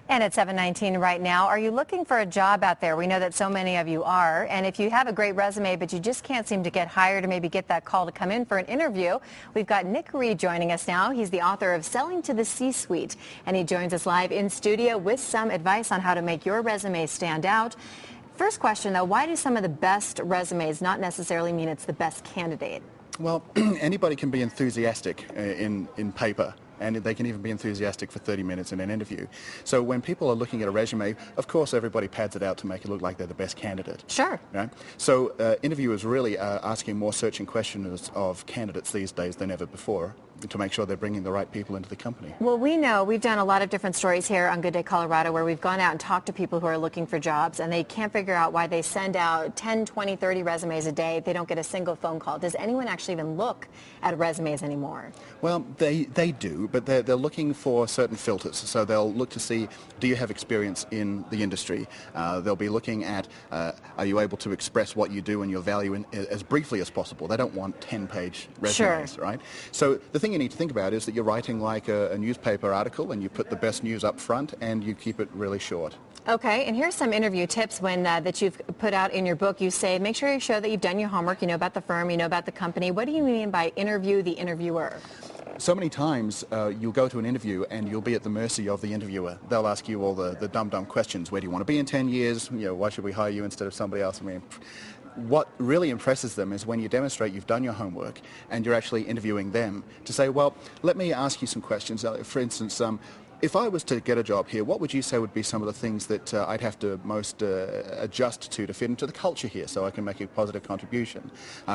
And at 7:19 right now, are you looking for a job out there? We know that so many of you are. And if you have a great resume, but you just can't seem to get hired or maybe get that call to come in for an interview, we've got Nic Read joining us now. He's the author of Selling to the C-Suite. And he joins us live in studio with some advice on how to make your resume stand out. First question, though, why do some of the best resumes not necessarily mean it's the best candidate? Well, anybody can be enthusiastic in paper, and they can even be enthusiastic for 30 minutes in an interview. So when people are looking at a resume, of course everybody pads it out to make it look like they're the best candidate. Sure. Right? So interviewers really are asking more searching questions of candidates these days than ever before to make sure they're bringing the right people into the company. Well, we know we've done a lot of different stories here on Good Day Colorado where we've gone out and talked to people who are looking for jobs, and they can't figure out why they send out 10, 20, 30 resumes a day. They don't get a single phone call. Does anyone actually even look at resumes anymore? Well, they do, but they're looking for certain filters. So they'll look to see, do you have experience in the industry? They'll be looking at, are you able to express what you do and your value as briefly as possible? They don't want 10-page resumes, sure. Right? So the thing you need to think about is that you're writing like a newspaper article, and you put the best news up front and you keep it really short. Okay, and here's some interview tips that you've put out in your book. You say, make sure you show that you've done your homework, you know about the firm, you know about the company. What do you mean by interview the interviewer? So many times you'll go to an interview and you'll be at the mercy of the interviewer. They'll ask you all the dumb questions. Where do you want to be in 10 years? You know, why should we hire you instead of somebody else? I mean, what really impresses them is when you demonstrate you've done your homework and you're actually interviewing them to say, well, let me ask you some questions. For instance, if I was to get a job here, what would you say would be some of the things that I'd have to most adjust to fit into the culture here so I can make a positive contribution?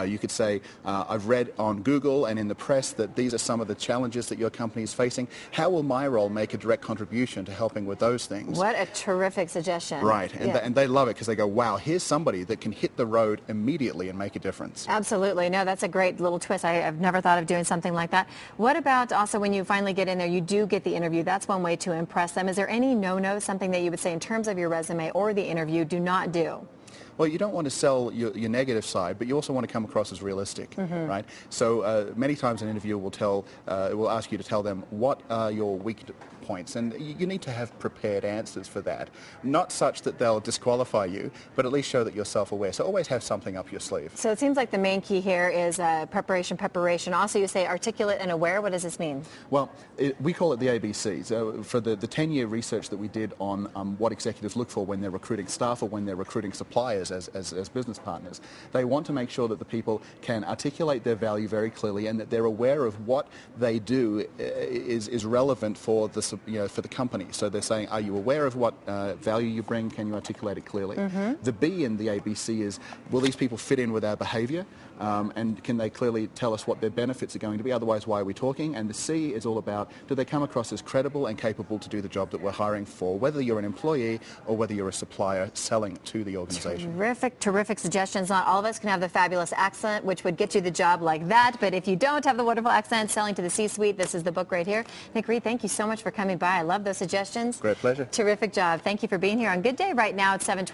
You could say, I've read on Google and in the press that these are some of the challenges that your company is facing. How will my role make a direct contribution to helping with those things? What a terrific suggestion. Right, and they love it because they go, wow, here's somebody that can hit the road immediately and make a difference. Absolutely. No, that's a great little twist. I've never thought of doing something like that. What about also when you finally get in there, you do get the interview. That's one way to impress them. Is there any no-no, something that you would say in terms of your resume or the interview, do not do? Well, you don't want to sell your negative side, but you also want to come across as realistic, right? So many times an interviewer will ask you to tell them what are your weak points, and you need to have prepared answers for that. Not such that they'll disqualify you, but at least show that you're self-aware. So always have something up your sleeve. So it seems like the main key here is preparation. Also, you say articulate and aware. What does this mean? Well, we call it the ABCs. For the 10-year research that we did on what executives look for when they're recruiting staff or when they're recruiting suppliers as business partners, they want to make sure that the people can articulate their value very clearly and that they're aware of what they do is relevant for the company. So they're saying, are you aware of what value you bring? Can you articulate it clearly? The B in the ABC is, will these people fit in with our behavior? And can they clearly tell us what their benefits are going to be? Otherwise, why are we talking? And the C is all about, do they come across as credible and capable to do the job that we're hiring for, whether you're an employee or whether you're a supplier selling to the organization. Terrific suggestions. Not all of us can have the fabulous accent, which would get you the job like that. But if you don't have the wonderful accent, Selling to the C-Suite, this is the book right here. Nic Read, thank you so much for coming by. I love those suggestions. Great pleasure. Terrific job. Thank you for being here on Good Day right now at 7:20.